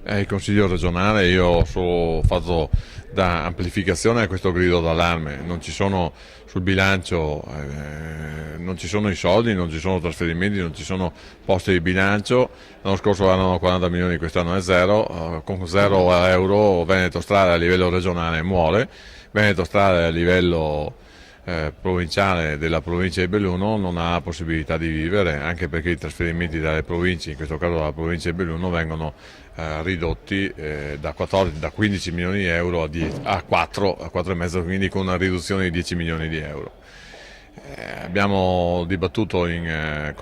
Il Consiglio regionale io ho solo fatto da amplificazione a questo grido d'allarme, non ci sono sul bilancio, non ci sono i soldi, non ci sono trasferimenti, non ci sono posti di bilancio, l'anno scorso erano 40 milioni, quest'anno è zero, con 0 euro Veneto Strade a livello regionale muore, Veneto Strade a livello provinciale della provincia di Belluno non ha possibilità di vivere, anche perché i trasferimenti dalle province, in questo caso dalla provincia di Belluno, vengono ridotti da 15 milioni di euro a 4,5, quindi con una riduzione di 10 milioni di euro. Abbiamo dibattuto in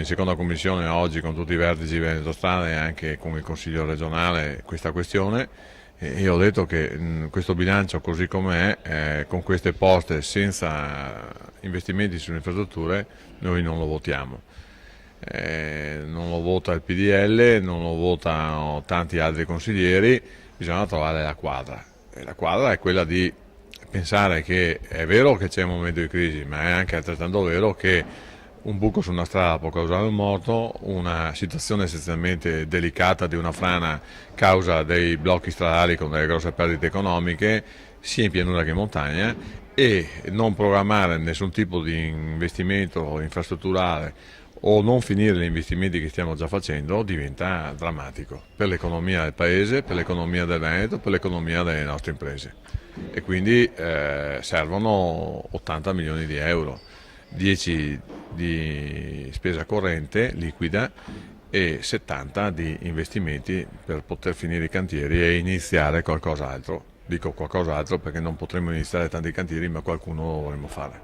seconda commissione oggi con tutti i vertici di Veneto Strade e anche con il Consiglio regionale questa questione. E io ho detto che questo bilancio così com'è, con queste poste senza investimenti sulle infrastrutture, noi non lo votiamo. Non lo vota il PDL, non lo votano tanti altri consiglieri, bisogna trovare la quadra. E la quadra è quella di pensare che è vero che c'è un momento di crisi, ma è anche altrettanto vero che un buco su una strada può causare un morto, una situazione essenzialmente delicata di una frana causa dei blocchi stradali con delle grosse perdite economiche, sia in pianura che in montagna, e non programmare nessun tipo di investimento infrastrutturale o non finire gli investimenti che stiamo già facendo diventa drammatico per l'economia del paese, per l'economia del Veneto, per l'economia delle nostre imprese. E quindi servono 80 milioni di euro, 10 di spesa corrente liquida e 70 di investimenti per poter finire i cantieri e iniziare qualcos'altro. Dico qualcos'altro perché non potremo iniziare tanti cantieri, ma qualcuno lo dovremo fare.